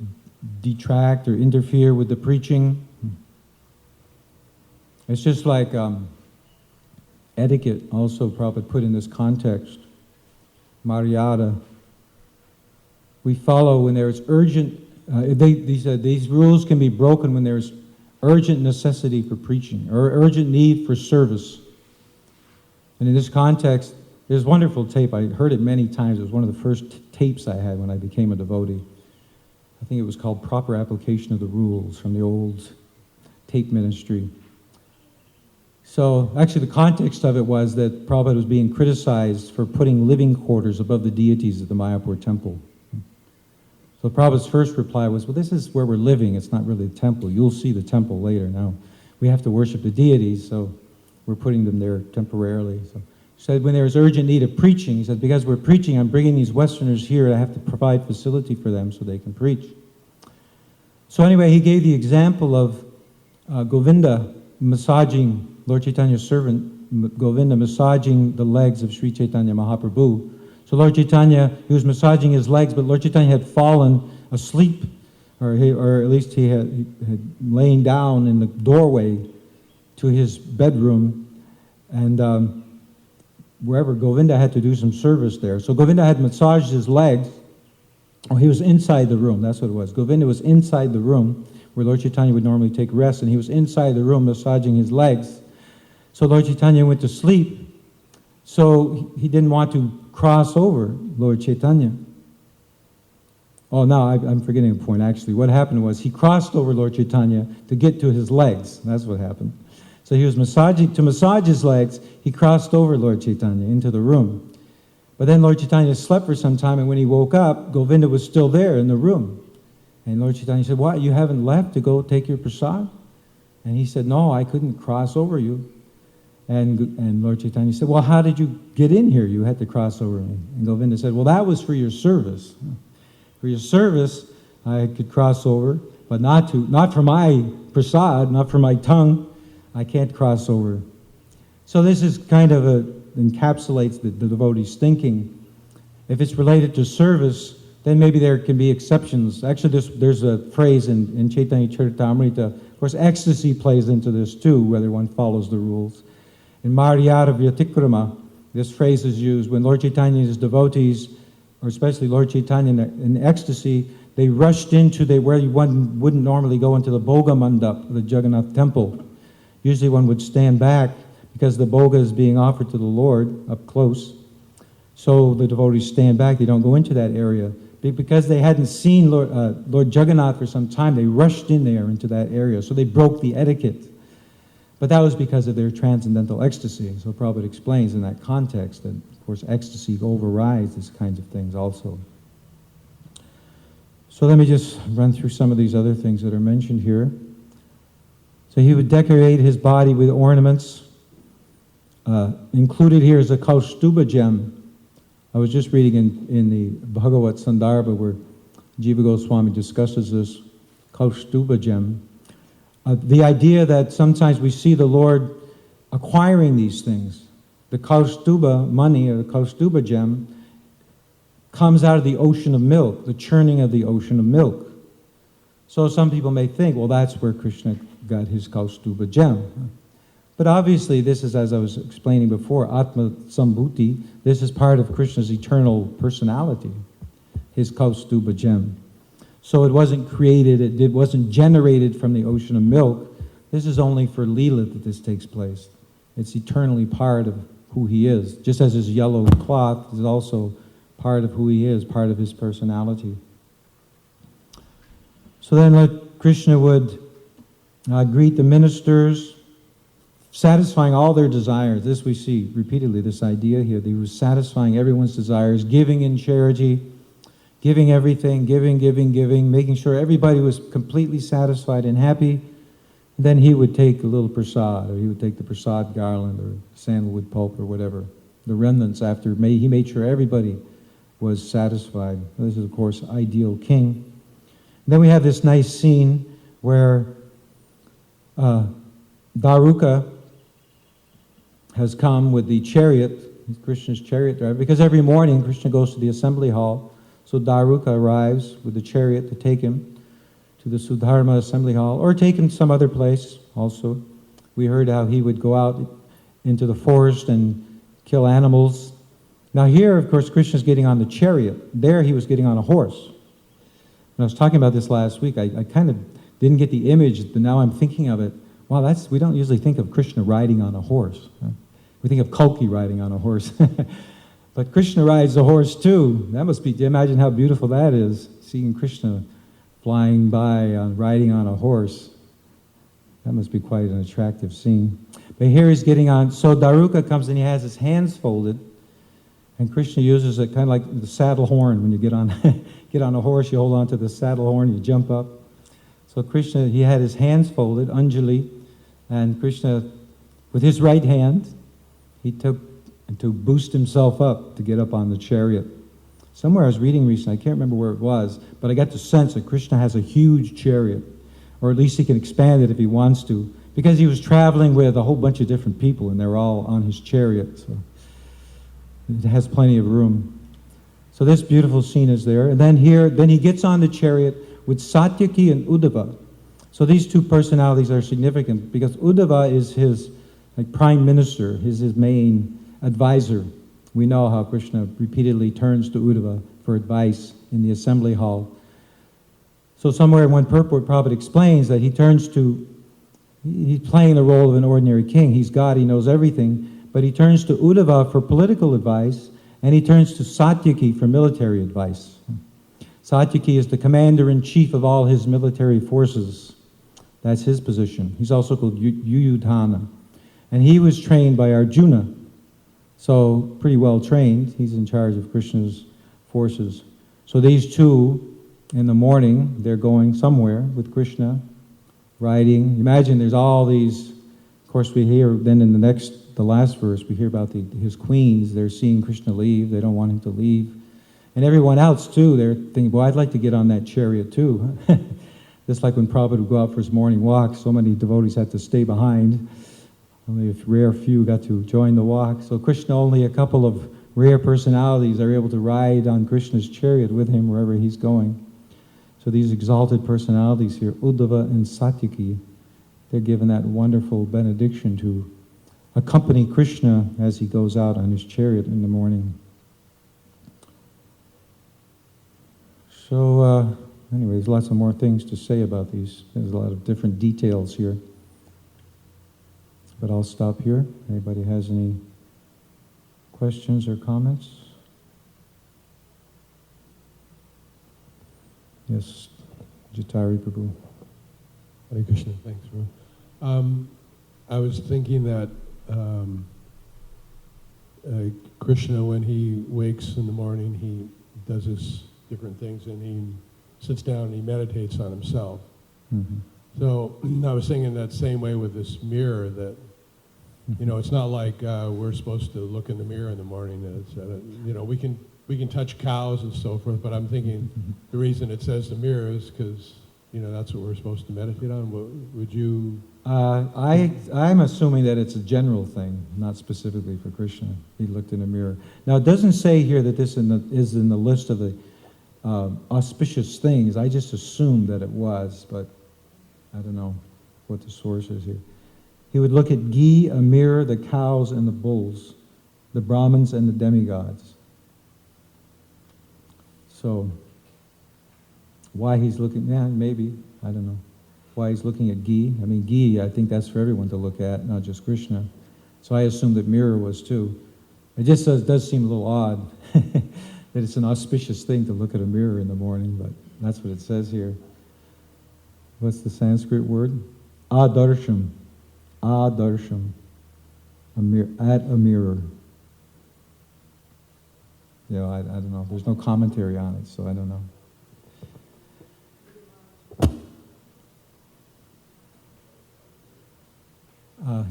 detract or interfere with the preaching. It's just like etiquette also Prabhupada put in this context. Maryada. We follow when there is urgent, these rules can be broken when there's urgent necessity for preaching or urgent need for service. And in this context, there's a wonderful tape. I heard it many times. It was one of the first tapes I had when I became a devotee. I think it was called Proper Application of the Rules from the old tape ministry. So actually the context of it was that Prabhupada was being criticized for putting living quarters above the deities at the Mayapur temple. So Prabhupada's first reply was, well, this is where we're living. It's not really the temple. You'll see the temple later. Now, we have to worship the deities, so we're putting them there temporarily. So he said, when there is urgent need of preaching, he said, because we're preaching, I'm bringing these Westerners here. I have to provide facility for them so they can preach. So anyway, he gave the example of Govinda massaging, Lord Chaitanya's servant, Govinda massaging the legs of Sri Chaitanya Mahaprabhu. So Lord Chaitanya, he was massaging his legs, but Lord Chaitanya had fallen asleep, or at least he had lain down in the doorway to his bedroom, and wherever Govinda had to do some service there. So Govinda had massaged his legs. Oh, he was inside the room, that's what it was. Govinda was inside the room where Lord Chaitanya would normally take rest, and he was inside the room massaging his legs. So Lord Chaitanya went to sleep, so he didn't want to cross over Lord Chaitanya. Oh, now I'm forgetting a point, actually. What happened was he crossed over Lord Chaitanya to get to his legs. That's what happened. So he was to massage his legs, he crossed over Lord Chaitanya into the room. But then Lord Chaitanya slept for some time, and when he woke up, Govinda was still there in the room. And Lord Chaitanya said, what, you haven't left to go take your prasad? And he said, no, I couldn't cross over you. And Lord Chaitanya said, well, how did you get in here? You had to cross over me. And Govinda said, well, that was for your service. For your service, I could cross over, but not for my prasad, not for my tongue. I can't cross over. So this is kind of encapsulates the devotee's thinking. If it's related to service, then maybe there can be exceptions. Actually, there's a phrase in Chaitanya Charitamrita. Of course, ecstasy plays into this too, whether one follows the rules. In Maryada Vyatikrama, this phrase is used when Lord Chaitanya's devotees, or especially Lord Chaitanya in ecstasy, they rushed into where one wouldn't normally go into the Bhoga Mandap, the Jagannath temple. Usually one would stand back because the Bhoga is being offered to the Lord up close. So the devotees stand back, they don't go into that area. Because they hadn't seen Lord Jagannath for some time, they rushed in there into that area. So they broke the etiquette. But that was because of their transcendental ecstasy. So Prabhupada explains in that context that, of course, ecstasy overrides these kinds of things also. So let me just run through some of these other things that are mentioned here. So he would decorate his body with ornaments. Included here is a Kaustuba gem. I was just reading in the Bhagavat Sandarbha where Jiva Goswami discusses this Kaustuba gem. The idea that sometimes we see the Lord acquiring these things. The Kaustuba money or the Kaustuba gem comes out of the ocean of milk, the churning of the ocean of milk. So some people may think, well, that's where Krishna got his Kaustuba gem. But obviously, this is, as I was explaining before, Atma Sambhuti. This is part of Krishna's eternal personality, his Kaustuba gem. So it wasn't created, it wasn't generated from the ocean of milk. This is only for Leela that this takes place. It's eternally part of who he is. Just as his yellow cloth is also part of who he is, part of his personality. So then Lord Krishna would greet the ministers, satisfying all their desires. This we see repeatedly, this idea here. He was satisfying everyone's desires, giving in charity, giving everything, giving, making sure everybody was completely satisfied and happy. And then he would take a little prasad, or he would take the prasad garland or sandalwood pulp or whatever, the remnants after. He made sure everybody was satisfied. This is, of course, ideal king. Then we have this nice scene where Daruka has come with the chariot, Krishna's chariot driver, because every morning Krishna goes to the assembly hall. So Daruka arrives with the chariot to take him to the Sudharma assembly hall, or take him some other place also. We heard how he would go out into the forest and kill animals. Now here, of course, Krishna's getting on the chariot. There he was getting on a horse. When I was talking about this last week, I kind of didn't get the image, but now I'm thinking of it. Wow, we don't usually think of Krishna riding on a horse. We think of Kalki riding on a horse. But Krishna rides a horse too. That must be, imagine how beautiful that is, seeing Krishna flying by, riding on a horse. That must be quite an attractive scene. But here he's getting on, so Daruka comes and he has his hands folded, and Krishna uses it kind of like the saddle horn. When you get on a horse, you hold on to the saddle horn, you jump up. So Krishna, he had his hands folded, Anjali, and Krishna, with his right hand, he took to boost himself up to get up on the chariot. Somewhere I was reading recently, I can't remember where it was, but I got the sense that Krishna has a huge chariot, or at least he can expand it if he wants to, because he was traveling with a whole bunch of different people, and they're all on his chariot, so it has plenty of room. So this beautiful scene is there, and then he gets on the chariot with Satyaki and Uddhava. So these two personalities are significant, because Uddhava is his prime minister, his main advisor. We know how Krishna repeatedly turns to Uddhava for advice in the assembly hall. So somewhere in one purport, Prabhupada explains that he's playing the role of an ordinary king. He's God, he knows everything, but he turns to Uddhava for political advice, and he turns to Satyaki for military advice. Satyaki is the commander-in-chief of all his military forces. That's his position. He's also called Yuyudhana. And he was trained by Arjuna. So, pretty well trained. He's in charge of Krishna's forces. So these two, in the morning, they're going somewhere with Krishna, riding. Imagine there's all these, of course we hear, then in the last verse, we hear about his queens. They're seeing Krishna leave. They don't want him to leave. And everyone else, too, they're thinking, well, I'd like to get on that chariot, too. Just like when Prabhupada would go out for his morning walk, so many devotees had to stay behind. Only a rare few got to join the walk. So Krishna, only a couple of rare personalities are able to ride on Krishna's chariot with him wherever he's going. So these exalted personalities here, Uddhava and Satyaki, they're given that wonderful benediction to accompany Krishna as he goes out on his chariot in the morning. So, anyway, there's lots of more things to say about these. There's a lot of different details here. But I'll stop here. Anybody has any questions or comments? Yes, Jatari Prabhu. Hare Krishna, thanks, Ron. I was thinking that Krishna, when he wakes in the morning, he does his different things, and he sits down and he meditates on himself. Mm-hmm. So I was thinking that same way with this mirror, that, you know, it's not like we're supposed to look in the mirror in the morning. It's, you know, we can touch cows and so forth, but I'm thinking the reason it says the mirror is because, you know, that's what we're supposed to meditate on. Would you? I'm assuming that it's a general thing, not specifically for Krishna. He looked in a mirror. Now, it doesn't say here that this is in the list of the auspicious things. I just assumed that it was, but I don't know what the source is here. He would look at ghee, a mirror, the cows and the bulls, the Brahmins and the demigods. So, why he's looking, yeah, maybe, I don't know. Why he's looking at ghee. I mean, ghee, I think that's for everyone to look at, not just Krishna. So I assumed that mirror was too. It just does seem a little odd that it's an auspicious thing to look at a mirror in the morning, but that's what it says here. What's the Sanskrit word? Adarsham. Adarsham. At a mirror. You know, I don't know. There's no commentary on it, so I don't know.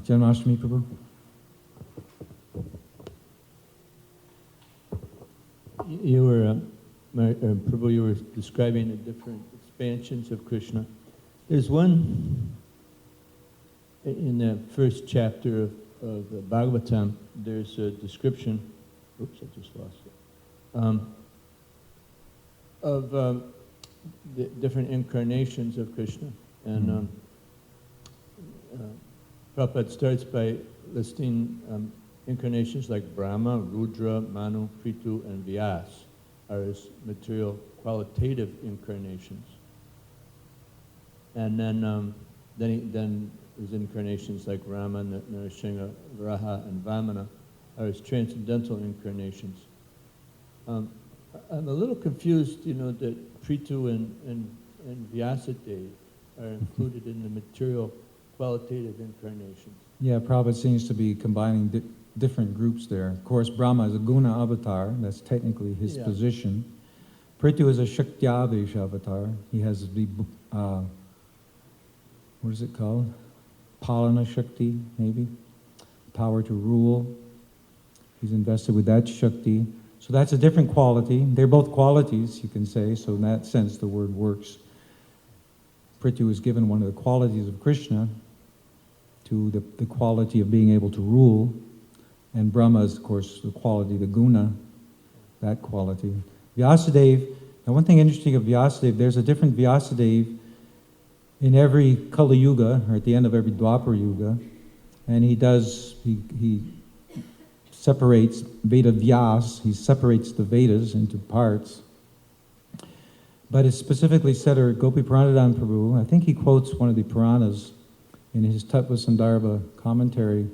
Janmashtami Prabhu? You were, Prabhu, you were describing the different expansions of Krishna. There's one in the first chapter of the Bhagavatam. There's a description. Oops, I just lost it. Of the different incarnations of Krishna, and Prabhupada starts by listing incarnations like Brahma, Rudra, Manu, Prithu, and Vyas are his material qualitative incarnations. And then his incarnations like Rama, Narasingha, Varaha, and Vamana are his transcendental incarnations. I'm a little confused, you know, that Prithu and Vyasadeva are included in the material qualitative incarnations. Yeah, Prabhupada seems to be combining different groups there. Of course, Brahma is a guna avatar. That's technically his position. Prithu is a Shakti-avesh avatar. He has the, what is it called? Palana Shakti, maybe? Power to rule. He's invested with that Shakti. So that's a different quality. They're both qualities, you can say, so in that sense the word works. Prithu is given one of the qualities of Krishna to the quality of being able to rule, and Brahma is, of course, the quality, the guna, that quality. Vyasadeva, now one thing interesting of Vyasadeva, there's a different Vyasadeva in every Kali Yuga, or at the end of every Dwapara Yuga, and he separates Veda Vyas, he separates the Vedas into parts. But it's specifically said, or Gopi Pranadhan Prabhu, I think he quotes one of the Puranas in his Tattva Sandarbha commentary,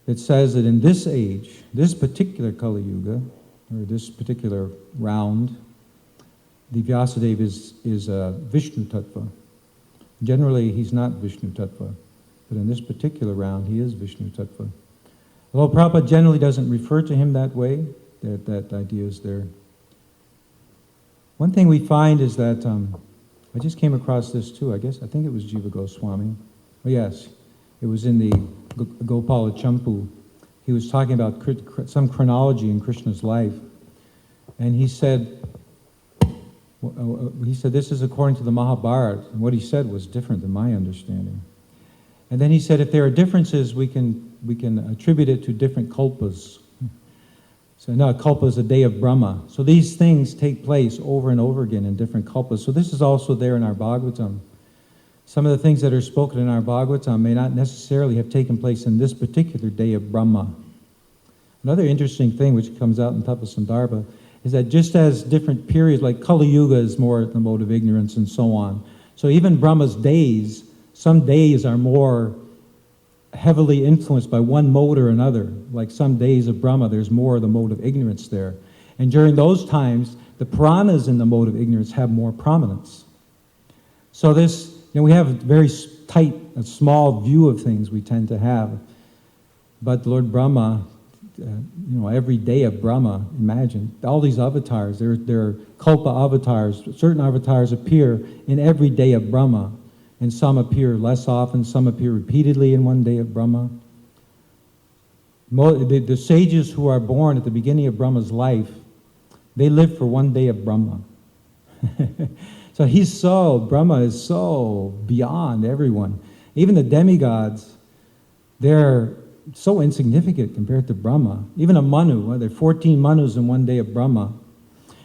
it says that in this age, this particular Kali Yuga, or this particular round, the Vyasadeva is Vishnu Tattva. Generally, he's not Vishnu Tattva, but in this particular round, he is Vishnu Tattva. Although Prabhupada generally doesn't refer to him that way, that idea is there. One thing we find is that, I just came across this too, I think it was Jiva Goswami. Oh yes, it was in the Gopala Champu. He was talking about some chronology in Krishna's life. And he said He said, this is according to the Mahabharata, and what he said was different than my understanding. And then he said, if there are differences, we can attribute it to different kalpas. So no, kalpa is a day of Brahma. So these things take place over and over again in different kalpas. So this is also there in our Bhagavatam. Some of the things that are spoken in our Bhagavatam may not necessarily have taken place in this particular day of Brahma. Another interesting thing which comes out in Tapasandarbha is that just as different periods, like Kali Yuga is more the mode of ignorance and so on. So even Brahma's days, some days are more heavily influenced by one mode or another. Like some days of Brahma, there's more of the mode of ignorance there. And during those times, the Puranas in the mode of ignorance have more prominence. So this, we have a very tight, a small view of things we tend to have. But Lord Brahma, every day of Brahma, imagine, all these avatars, they're kalpa avatars. Certain avatars appear in every day of Brahma, and some appear less often, some appear repeatedly in one day of Brahma. The sages who are born at the beginning of Brahma's life, they live for one day of Brahma. So Brahma is so beyond everyone. Even the demigods, they're so insignificant compared to Brahma. Even a Manu, there are 14 Manus in one day of Brahma.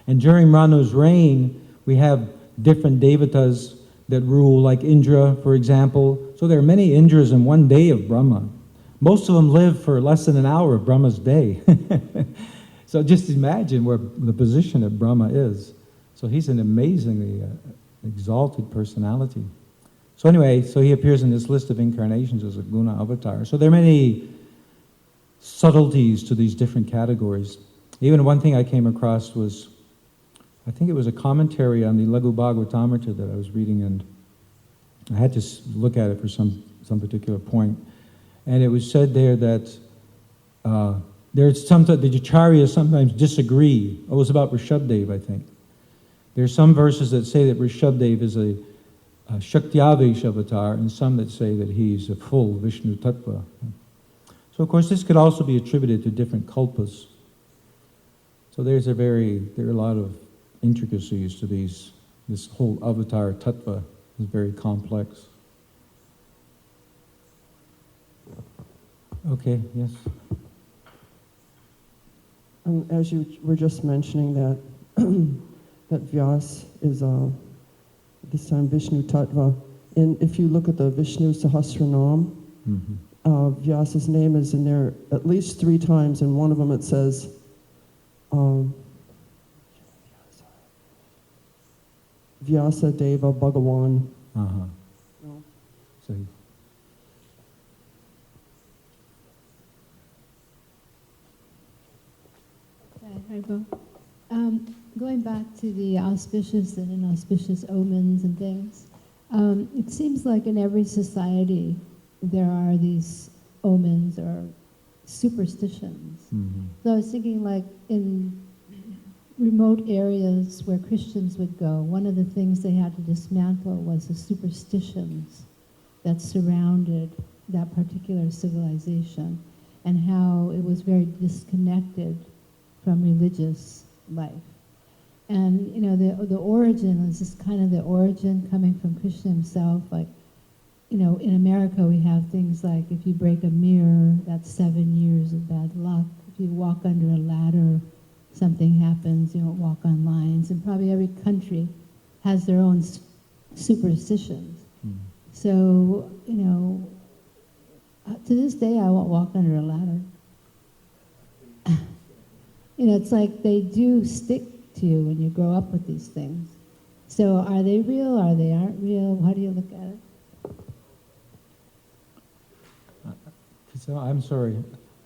And during Manu's reign, we have different devatas that rule, like Indra, for example. So there are many Indras in one day of Brahma. Most of them live for less than an hour of Brahma's day. So just imagine where the position of Brahma is. So he's an amazingly exalted personality. So anyway, so he appears in this list of incarnations as a guna avatar. So there are many subtleties to these different categories. Even one thing I came across was, I think it was a commentary on the Lagu Bhagavatamrita that I was reading, and I had to look at it for some particular point. And it was said there that there's the Acharyas sometimes disagree. It was about Rishabdev, I think. There's some verses that say that Rishabdev is a Shaktiavesh avatar, and some that say that he's a full Vishnu Tattva. So of course this could also be attributed to different kalpas. So there are a lot of intricacies to this whole avatar tattva is very complex. Okay, yes. As you were just mentioning that that Vyas is this time Vishnu Tattva, and if you look at the Vishnu Sahasranam, Vyasa's name is in there at least 3 times, and one of them it says Vyasa Deva Bhagawan. No. So, Haribo. Going back to the auspicious and inauspicious omens and things, it seems like in every society there are these omens or superstitions. So I was thinking, like in remote areas where Christians would go, one of the things they had to dismantle was the superstitions that surrounded that particular civilization, and how it was very disconnected from religious life. And the origin is just kind of the origin coming from Krishna himself. Like, in America we have things like, if you break a mirror, that's 7 years of bad luck. If you walk under a ladder, something happens. You don't walk on lines. And probably every country has their own superstitions. So, to this day I won't walk under a ladder. It's like they do stick to you when you grow up with these things. So are they real? Are they aren't real? How do you look at it? So I'm sorry,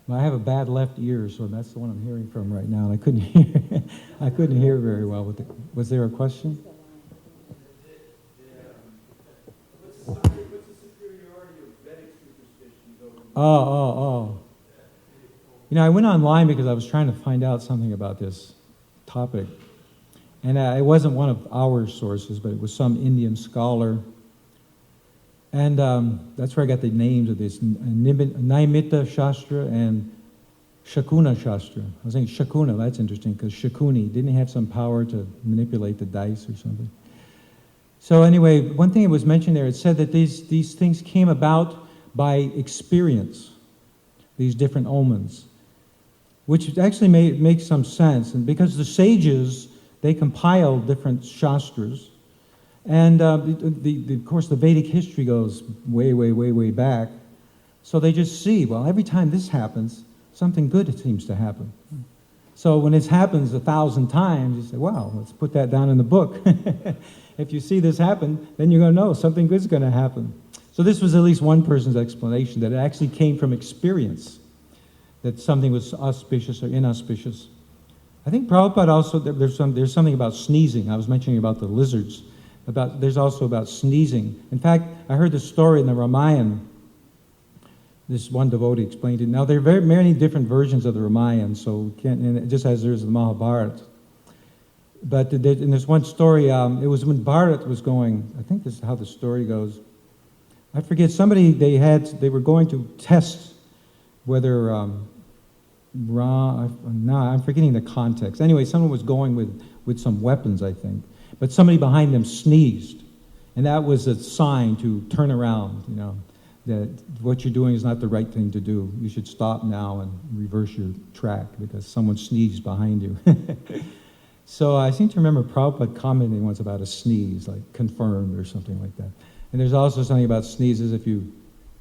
I have a bad left ear, so that's the one I'm hearing from right now, and I couldn't hear. I couldn't hear very well. Was there a question? What's the superiority of Vedic superstitions over? Oh. I went online because I was trying to find out something about this topic. And it wasn't one of our sources, but it was some Indian scholar. And that's where I got the names of this, Naimita Shastra and Shakuna Shastra. I was saying Shakuna, that's interesting, because Shakuni, didn't he have some power to manipulate the dice or something? So anyway, one thing that was mentioned there, it said that these things came about by experience, these different omens, which actually makes some sense. And because the sages, they compiled different shastras, and of course the Vedic history goes way, way, way, way back. So they just see, well, every time this happens, something good seems to happen. So when it happens 1,000 times, you say, wow, let's put that down in the book. If you see this happen, then you're going to know something good's going to happen. So this was at least one person's explanation, that it actually came from experience, that something was auspicious or inauspicious. I think Prabhupada also, there's something about sneezing. I was mentioning about the lizards. There's also about sneezing. In fact, I heard the story in the Ramayana. This one devotee explained it. Now, there are very many different versions of the Ramayana, so and just as there's the Mahabharata. But there's one story, it was when Bharat was going, I think this is how the story goes. I forget, they were going to test whether, I'm forgetting the context. Anyway, someone was going with some weapons, I think. But somebody behind them sneezed. And that was a sign to turn around, that what you're doing is not the right thing to do. You should stop now and reverse your track because someone sneezed behind you. So I seem to remember Prabhupada commenting once about a sneeze, like confirmed or something like that. And there's also something about sneezes. If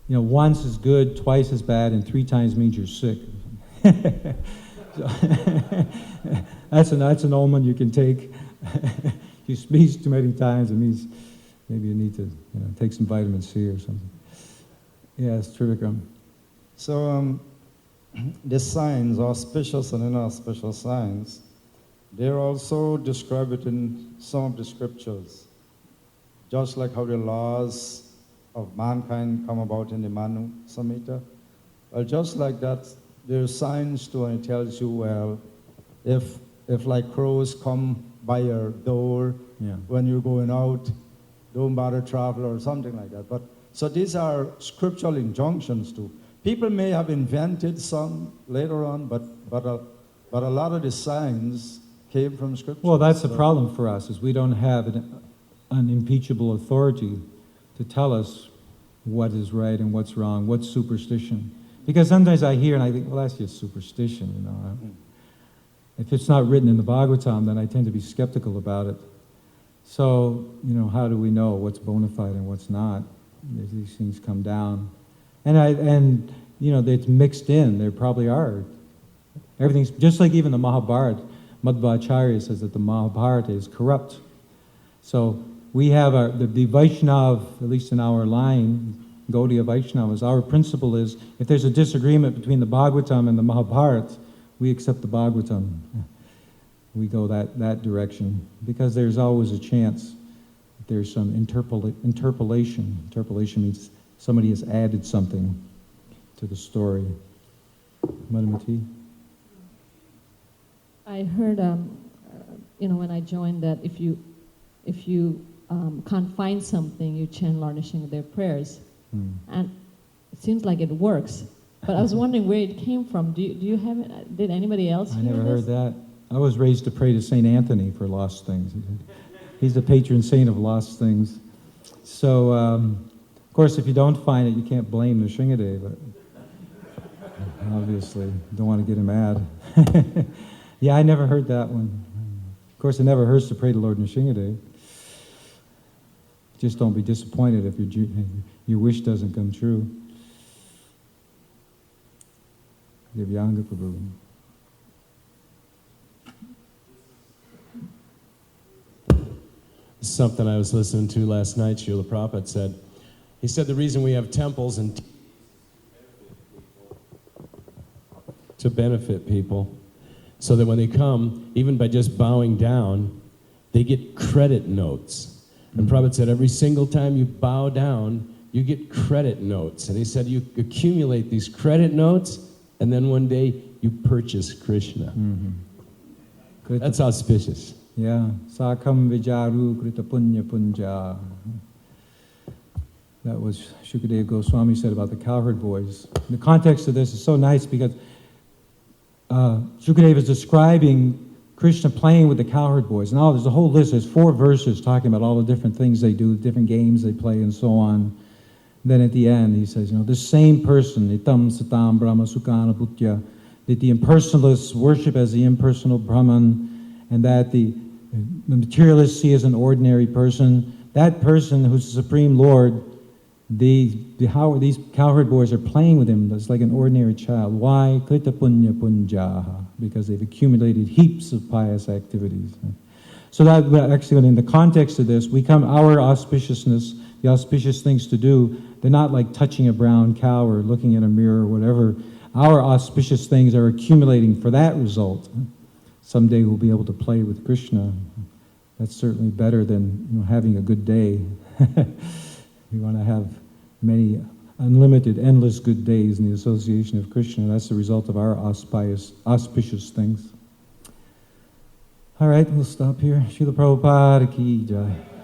once is good, twice is bad, and 3 times means you're sick. That's an omen you can take. You sneeze too many times, it means maybe you need to take some vitamin C or something. Yes, Trivikram. So the signs, auspicious and inauspicious signs, they're also described in some of the scriptures. Just like how the laws of mankind come about in the Manu Samhita. Well, just like that, there's signs too, and it tells you, well, if like crows come by your door when you're going out, don't bother travel or something like that. So these are scriptural injunctions too. People may have invented some later on, but a lot of the signs came from scripture. Well, that's the problem for us, is we don't have an unimpeachable authority to tell us what is right and what's wrong, what's superstition. Because sometimes I hear and I think, well, that's just superstition, If it's not written in the Bhagavatam, then I tend to be skeptical about it. So, how do we know what's bona fide and what's not? These things come down. And it's mixed in. There probably are. Everything's, just like even the Mahabharata, Madhvacharya says that the Mahabharata is corrupt. So we have the Vaishnav, at least in our line, Gaudiya Vaishnavas, our principle is, if there's a disagreement between the Bhagavatam and the Mahabharata, we accept the Bhagavatam. We go that direction, because there's always a chance that there's some interpolation. Interpolation means somebody has added something to the story. Madhumati? I heard, when I joined, that if you can't find something, you chant Lord Nrsimhadev prayers, and it seems like it works. But I was wondering where it came from. Do you have it? Did anybody else hear I never this? heard that. I was raised to pray to Saint Anthony for lost things. He's the patron saint of lost things. So, of course, if you don't find it, you can't blame Nrsimhadev. But obviously, don't want to get him mad. Yeah, I never heard that one. Of course, it never hurts to pray to Lord Nrsimhadev. Just don't be disappointed if your wish doesn't come true. Divyanga Prabhu. Something I was listening to last night, Srila Prabhupada said. He said the reason we have temples and to benefit people, so that when they come, even by just bowing down, they get credit notes. And Prabhupada said every single time you bow down, you get credit notes. And he said you accumulate these credit notes, and then one day you purchase Krishna. Mm-hmm. That's auspicious. Yeah, Sakam Vijaru Krita Punya Punja. That was Shukadeva Goswami said about the cowherd boys. The context of this is so nice because Shukadeva is describing Krishna playing with the cowherd boys. Now there's a whole list, there's 4 verses talking about all the different things they do, different games they play and so on. Then at the end he says, this same person, Itam Satam Brahma Sukana Bhutya, that the impersonalists worship as the impersonal Brahman, and that the materialists see as an ordinary person. That person who's the Supreme Lord, how these cowherd boys are playing with him, it's like an ordinary child. Why? Krita punya punjaha, because they've accumulated heaps of pious activities. So that actually, in the context of this, our auspiciousness, the auspicious things to do, they're not like touching a brown cow or looking in a mirror or whatever. Our auspicious things are accumulating for that result. Someday we'll be able to play with Krishna. That's certainly better than having a good day. We want to have many unlimited, endless good days in the association of Krishna. That's the result of our auspicious things. All right, we'll stop here. Srila Prabhupada ki jai.